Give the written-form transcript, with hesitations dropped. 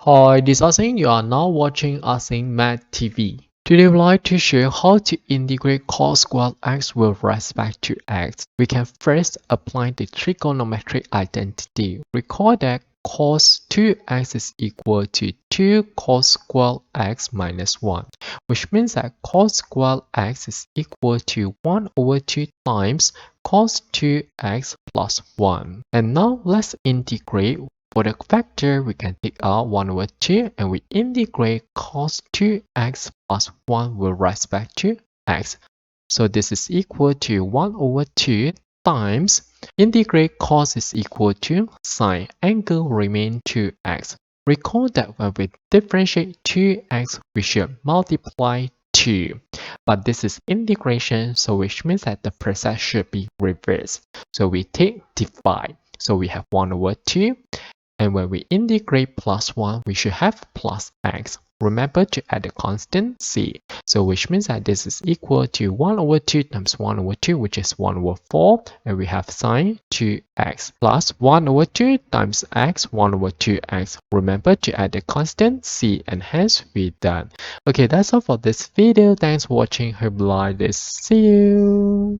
Hi, this is Asing. You are now watching Asing Math TV. Today, we'd like to show how to integrate cos squared x with respect to x. We can first apply the trigonometric identity. Recall that cos 2x is equal to 2 cos squared x minus 1, which means that cos squared x is equal to 1 over 2 times cos 2x plus 1. And now let's integrate. For the factor, we can take out 1 over 2 and we integrate cos 2x plus 1 with respect to x. So this is equal to 1 over 2 times integrate cos is equal to sine, angle remain 2x. Recall that when we differentiate 2x, we should multiply 2. But this is integration, so which means that the process should be reversed. So we take divide. So we have 1 over 2. And when we integrate plus 1, we should have plus x. Remember to add the constant c. So which means that this is equal to 1 over 2 times 1 over 2, which is 1 over 4. And we have sine 2x plus 1 over 2 times x, 1 over 2x. Remember to add the constant c, and hence we're done. Okay, that's all for this video. Thanks for watching. Hope you like this. See you.